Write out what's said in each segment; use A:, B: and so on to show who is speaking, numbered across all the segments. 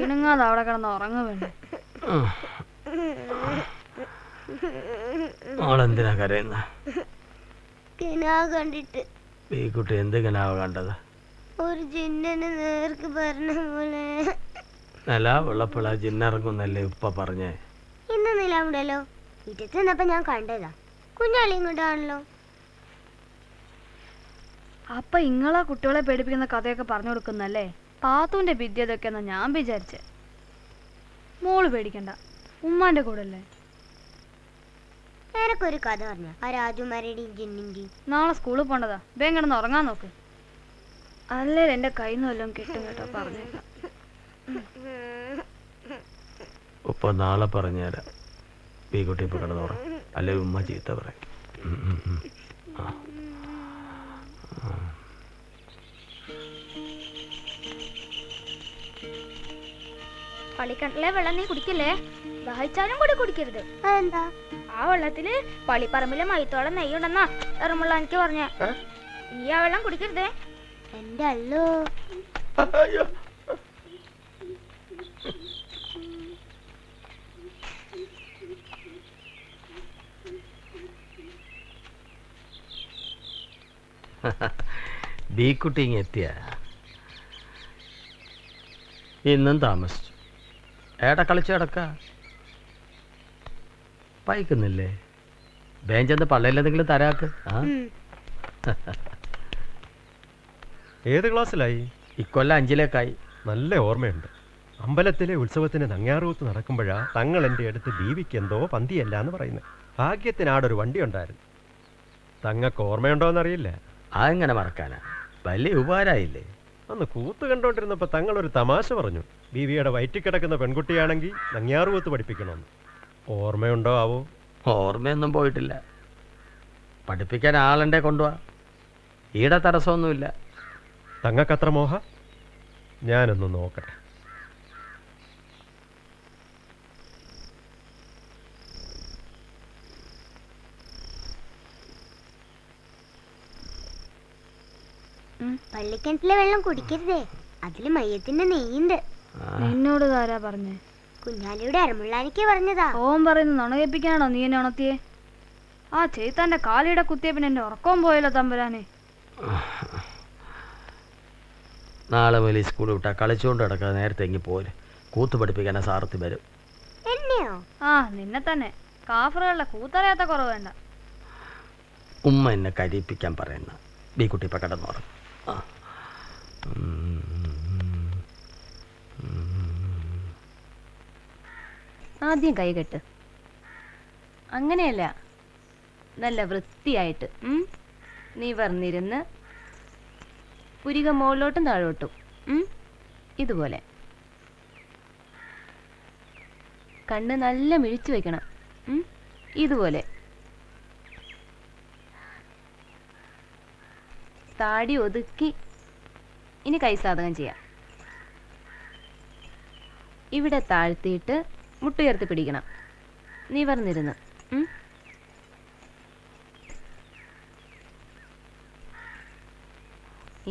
A: കിണുങ്ങാതെ അവിടെ കിടന്ന് ഉറങ്ങ വേണ്ടേ.
B: മോളെന്തിനാ കരയുന്ന?
C: കണ്ടിട്ട്.
B: ഈ കുട്ടി എന്ത് കിനാവ് കണ്ടത്?
C: ഒരു ജിന്നനെ നേർക്ക് പറഞ്ഞ പോലെ.
B: നില വെള്ളപ്പിള ജിന്നിറങ്ങുന്നല്ലേ ഉപ്പ പറഞ്ഞേ?
C: ഇന്ന് നിലാവുണ്ടല്ലോ. വീട്ടിൽ ചെന്നപ്പോ ഞാൻ കണ്ടതാ. കുഞ്ഞാളി ഇങ്ങോട്ടാണല്ലോ.
A: അപ്പൊ ഇങ്ങളാ കുട്ടികളെ പേടിപ്പിക്കുന്ന കഥയൊക്കെ പറഞ്ഞു കൊടുക്കുന്നല്ലേ? പാത്തുവിന്റെ വിദ്യ ഇതൊക്കെയെന്നാ ഞാൻ വിചാരിച്ചേ. മോള് പേടിക്കണ്ട, ഉമ്മാന്റെ കൂടെ അല്ലേ.
C: എനക്കൊരു കഥ പറഞ്ഞ ആ രാജുമാരുടെയും ജിന്നിന്റെയും.
A: നാളെ സ്കൂളിൽ പോണ്ടതാ. വേഗം കിടന്ന് ഉറങ്ങാൻ നോക്ക്. അല്ലേ എന്റെ കയ്യിൽ നിന്ന് വല്ലതും കിട്ടും കേട്ടോ, പറഞ്ഞേക്കാം.
B: ഉപ്പ നാളെ പറഞ്ഞുതരാം. ഈ കുട്ടി ഇപ്പൊ കിടന്നോറാം, അല്ലെ ഉമ്മ ചീത്ത പറയും.
D: പള്ളിക്കണ്ടിലെ വെള്ളം നീ കുടിക്കല്ലേ. ദാഹിച്ചാലും കൂടി കുടിക്കരുത്.
C: അതെന്താ?
D: ആ വെള്ളത്തില് പള്ളിപ്പറമ്പിലെ മൈത്തോളം നെയ്യുണ്ടെന്നാ എറമുള്ള എനിക്ക് പറഞ്ഞ. നീ ആ വെള്ളം കുടിക്കരുതേ.
C: എന്റെ അല്ലോ.
B: ബീക്കുട്ടി ഇങ്ങ് എത്തിയ ഇന്നും താമസിച്ചു. ഏടാ കളിച്ചു കിടക്ക വായിക്കുന്നില്ലേ? ബേഞ്ചെന്ന് പള്ളയിൽ എന്തെങ്കിലും തരാക്ക്.
E: ഏത് ക്ലാസ്സിലായി?
B: ഇക്കൊല്ലം 5ലേക്കായി.
E: നല്ല ഓർമ്മയുണ്ട്. അമ്പലത്തിലെ ഉത്സവത്തിന് നങ്ങ്യാറൂത്ത് നടക്കുമ്പോഴാ തങ്ങൾ എൻ്റെ അടുത്ത് ബീവിക്ക് എന്തോ പന്തിയല്ല എന്ന് പറയുന്നത്. ഭാഗ്യത്തിനാടൊരു വണ്ടി ഉണ്ടായിരുന്നു. തങ്ങൾക്ക് ഓർമ്മയുണ്ടോയെന്നറിയില്ല.
B: അതെങ്ങനെ മറക്കാനാ? വലിയ ഉപകാരമായില്ലേ?
E: അന്ന് കൂത്ത് കണ്ടോണ്ടിരുന്നപ്പോൾ തങ്ങളൊരു തമാശ പറഞ്ഞു. ബീവിയുടെ വയറ്റിൽ കിടക്കുന്ന പെൺകുട്ടിയാണെങ്കിൽ നങ്ങ്യാറൂത്ത് പഠിപ്പിക്കണമെന്ന്. ഓർമ്മയുണ്ടോ ആവോ?
B: ഓർമ്മയൊന്നും പോയിട്ടില്ല. പഠിപ്പിക്കാൻ ആളുണ്ടെ കൊണ്ടുപോവാ. ഈടെ തടസ്സമൊന്നുമില്ല.
E: തങ്ങൾക്കത്ര മോഹ? ഞാനൊന്ന് നോക്കട്ടെ.
C: പള്ളിക്കിണറ്റിലെ വെള്ളം കുടിക്കരുതേ. അതില് മയ്യത്തിന്റെ നെയ്യുണ്ട്.
A: നിന്നോട് ആരാ പറഞ്ഞേ?
C: കുഞ്ഞാലിയുടെ അരമുള്ളാനിക്ക് പറഞ്ഞതാ.
A: ഓൻ പറയുന്നത് നുണകേപ്പിക്കാണോ നീ എന്നെ ഉണർത്തിയേ? ആ ചെയ്താന്റെ കാലിയുടെ കുത്തിയ പിന്നെ എന്റെ ഉറക്കവും പോയല്ലോ തമ്പുരാനെ.
B: നാളെ മുതൽ സ്കൂളിൽ വിട്ടാ കളിച്ചുകൊണ്ട് കിടക്കാതെ നേരത്തെ എങ്കിൽ പോര്. കൂത്ത് പഠിപ്പിക്കാനാ സാറത്തി വരും.
C: എന്നെയോ?
A: ആ നിന്നെ തന്നെ. കാഫറുകളുടെ കൂത്തറിയാത്ത കുറവ് വേണ്ട.
B: ഉമ്മ എന്നെ കരിയിപ്പിക്കാൻ പറയുന്ന ബി കുട്ടി ഇപ്പം കിടന്നുറങ്ങും.
F: ആദ്യം കൈകെട്ട്. അങ്ങനെയല്ല, നല്ല വൃത്തിയായിട്ട് നിവർന്നിരുന്ന് പുരിക മുകളിലോട്ടും താഴോട്ടും ഇതുപോലെ. കണ്ണ് നല്ല മിഴിച്ചു വെക്കണം. ഇതുപോലെ. താടി ഒതുക്കി. ഇനി കൈസാധകം ചെയ്യാം. ഇവിടെ താഴ്ത്തിയിട്ട് മുട്ടുയർത്തി പിടിക്കണം. നിവർന്നിരുന്ന്.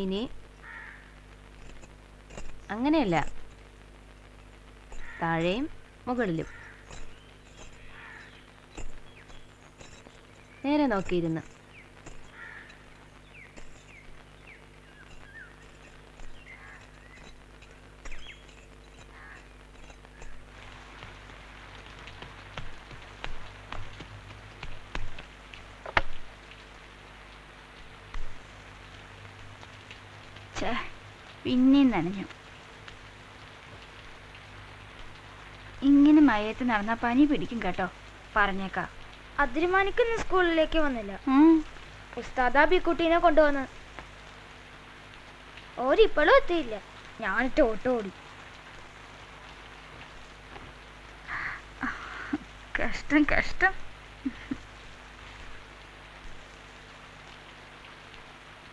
F: ഇനി അങ്ങനെയല്ല, താഴെയും മുകളിലും. നേരെ നോക്കിയിരുന്ന്.
D: പിന്നെയും നനഞ്ഞു. ഇങ്ങനെ മയത്ത് നടന്ന പനി പിടിക്കും കേട്ടോ, പറഞ്ഞേക്കാം. അതിരുമാനിക്കുന്ന സ്കൂളിലേക്ക് വന്നില്ല. ഉസ്താദാ ബിക്കുട്ടീനെ കൊണ്ടുവന്ന്. ഓരിപ്പോഴും എത്തിയില്ല. ഞാനിട്ട് ഓട്ടോ ഓടി. കഷ്ടം കഷ്ടം.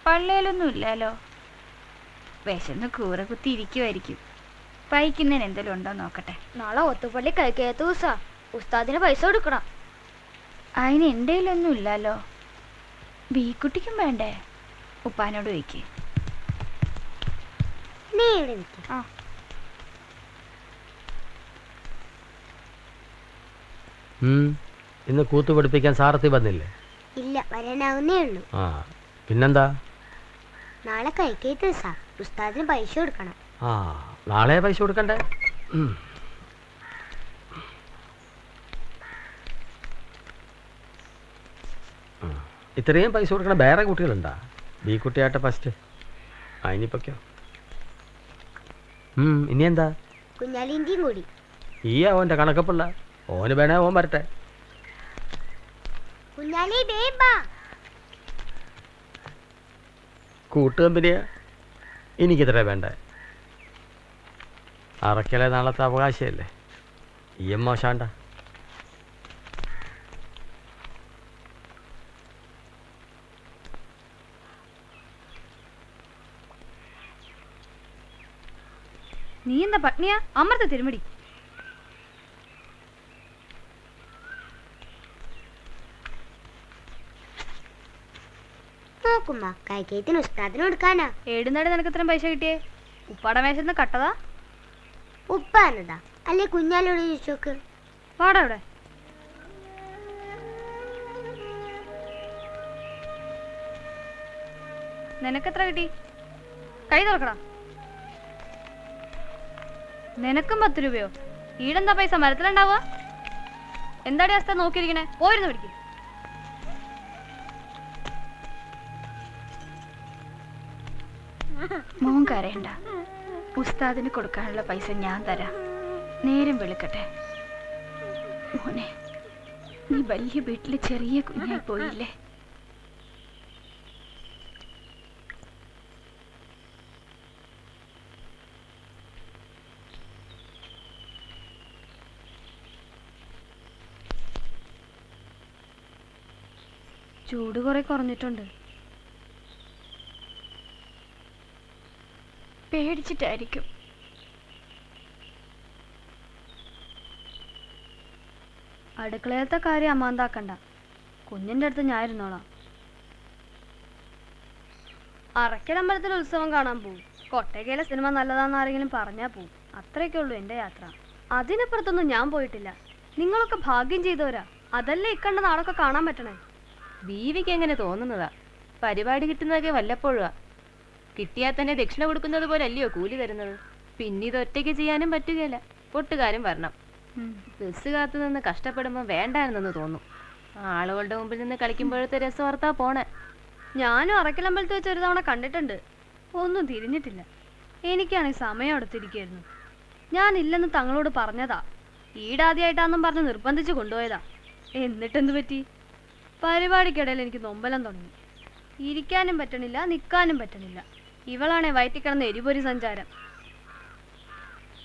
D: പള്ളിയിലൊന്നും ഇല്ലല്ലോ. വിശന്ന് കൂറ കുത്തി ഇരിക്കുമായിരിക്കും. പൈക്കുന്നതിന് എന്തെങ്കിലും ഉണ്ടോ നോക്കട്ടെ. നാളെ ഒത്തുപള്ളി കഴിക്കാത്ത ദിവസാ. ഉസ്താദിന് പൈസ കൊടുക്കണം. അതിന് എൻ്റെ കയ്യിലൊന്നും ഇല്ലല്ലോ. ബീക്കുട്ടിക്കും വേണ്ടേ? ഉപ്പാനോട് ചോദിക്ക്.
C: നീ ഇവിടെ നിൽക്ക്.
B: ഇന്ന് കൂത്ത് പഠിപ്പിക്കാൻ സാറത്തി വന്നില്ലേ?
C: ഇല്ല, വരാനാവുന്നേ ഉള്ളൂ.
B: ആ പിന്നെന്താ?
C: നാളെ കൈക്കേത്ത് ദിവസാ, ഉസ്താദിന് പൈസ കൊടുക്കണം.
B: ആ നാളെ പൈസ കൊടുക്കണ്ടേ? ഇത്രയും പൈസ കൊടുക്കണ വേറെ കുട്ടികളുണ്ടാ? B കുട്ടിയാട്ടെ first. ഇനിയിപ്പൊക്കെയോ? ഇനി എന്താ?
C: കുഞ്ഞാലിന്റെയും കൂടി.
B: ഈ അവൻ്റെ കണക്കപ്പിള്ള ഓന് വേണേ ഓൻ വരട്ടെ.
C: കുഞ്ഞാലി ബേബാ.
B: കൂട്ടുകമ്പനിയാ? എനിക്കിത്ര വേണ്ടേ? അറക്കലെ നാളത്തെ അവകാശമല്ലേ? ഈ മോശാണ്ട.
A: നീ എന്താ പട്നിയാ? അമൃത തിരുമടി.
C: നോക്കുമ്മ, കൈക്കേത്തിന് ഉസ്താദിന് കൊടുക്കാനാ.
A: ഏടുന്നാട് നിനക്ക് ഇത്രയും പൈസ കിട്ടിയേ? ഉപ്പാടെ മേശന്ന് കട്ടതാ?
C: ഉപ്പാന്നതാ അല്ലേ? കുഞ്ഞാലോട് ചോദിച്ചോക്ക്.
A: പാടാ ഇവിടെ. നിനക്കെത്ര കിട്ടി? കൈ തുറക്കടാ. നിനക്കും 10 രൂപയോ? ഈടെന്താ പൈസ മരത്തിലുണ്ടാവുക? എന്താടി അവസ്ഥ നോക്കിയിരിക്കണേ? പോയിരുന്നു പിടിക്ക്.
G: മോൻ കരയണ്ട, ഉസ്താദിന് കൊടുക്കാനുള്ള പൈസ ഞാൻ തരാം. നേരം വെളുക്കട്ടെ. മോനെ, നീ വലിയ വീട്ടില് ചെറിയ കുഞ്ഞായി പോയില്ലേ?
A: ചൂട് കുറെ കുറഞ്ഞിട്ടുണ്ട്.
G: പേടിച്ചിട്ടായിരിക്കും.
A: അടുക്കളയിലത്തെ കാര്യം അമ്മാന്താക്കണ്ട. കുഞ്ഞിൻ്റെ അടുത്ത് ഞാൻ ഇരുന്നോളാം. അറക്കലമ്പലത്തിൽ ഉത്സവം കാണാൻ പോവും. കൊട്ടകയിലെ സിനിമ നല്ലതാന്ന് ആരെങ്കിലും പറഞ്ഞാൽ പോവും. അത്രയൊക്കെ ഉള്ളൂ എൻ്റെ യാത്ര. അതിനപ്പുറത്തൊന്നും ഞാൻ പോയിട്ടില്ല. നിങ്ങളൊക്കെ ഭാഗ്യം ചെയ്തവരാ. അതല്ലേ ഇക്കണ്ട നാളൊക്കെ കാണാൻ പറ്റണേ.
F: ബീവിക്ക് എങ്ങനെ തോന്നുന്നതാ? പരിപാടി കിട്ടുന്നതൊക്കെ വല്ലപ്പോഴുവാ. കിട്ടിയാൽ തന്നെ ദക്ഷിണ കൊടുക്കുന്നത് പോലെ അല്ലയോ കൂലി തരുന്നത്. പിന്നെ ഇത് ഒറ്റയ്ക്ക് ചെയ്യാനും പറ്റുകയില്ല. പൊട്ടുകാരും വരണം. ബസ് കാത്തു നിന്ന് കഷ്ടപ്പെടുമ്പോൾ വേണ്ടായിരുന്നെന്ന് തോന്നും. ആളുകളുടെ മുമ്പിൽ നിന്ന് കളിക്കുമ്പോഴത്തെ രസവാർത്താ പോണേ.
A: ഞാനും അറക്കലമ്പലത്തിൽ വെച്ച് ഒരു തവണ കണ്ടിട്ടുണ്ട്. ഒന്നും തിരിഞ്ഞിട്ടില്ല. എനിക്കാണെങ്കിൽ സമയം എടുത്തിരിക്കുകയായിരുന്നു. ഞാനില്ലെന്ന് തങ്ങളോട് പറഞ്ഞതാ. ഈടാദ്യമായിട്ടാന്നും പറഞ്ഞ് നിർബന്ധിച്ച് കൊണ്ടുപോയതാ. എന്നിട്ടെന്ത് പറ്റി? പരിപാടിക്കിടയിൽ എനിക്ക് നൊമ്പലം തുടങ്ങി. ഇരിക്കാനും പറ്റണില്ല, നിൽക്കാനും പറ്റണില്ല. ഇവളാണെ വയറ്റിക്കിടന്ന് എരിപൊരി സഞ്ചാരം.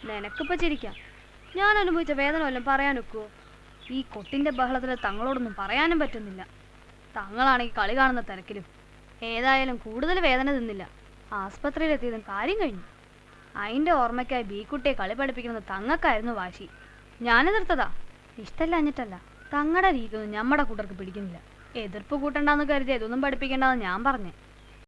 A: നിനക്കിപ്പോൾ ചിരിക്കാം. ഞാൻ അനുഭവിച്ച വേദന വല്ലതും പറയാൻ ഒക്കുവോ? ഈ കൊട്ടിൻ്റെ ബഹളത്തിൽ തങ്ങളോടൊന്നും പറയാനും പറ്റുന്നില്ല. തങ്ങളാണെങ്കിൽ കളി കാണുന്ന തിരക്കിലും. ഏതായാലും കൂടുതൽ വേദന തിന്നില്ല. ആസ്പത്രിയിലെത്തിയതും കാര്യം കഴിഞ്ഞു. അതിൻ്റെ ഓർമ്മയ്ക്കായി ബീക്കുട്ടിയെ കളി പഠിപ്പിക്കുന്നത് തങ്ങൾക്കായിരുന്നു വാശി. ഞാൻ എതിർത്തതാ. ഇഷ്ടമല്ലാഞ്ഞിട്ടല്ല, തങ്ങളുടെ രീതിയൊന്നും നമ്മുടെ കൂട്ടർക്ക് പിടിക്കുന്നില്ല. എതിർപ്പ് കൂട്ടണ്ടെന്ന് കരുതി ഇതൊന്നും പഠിപ്പിക്കേണ്ടെന്ന് ഞാൻ പറഞ്ഞേ.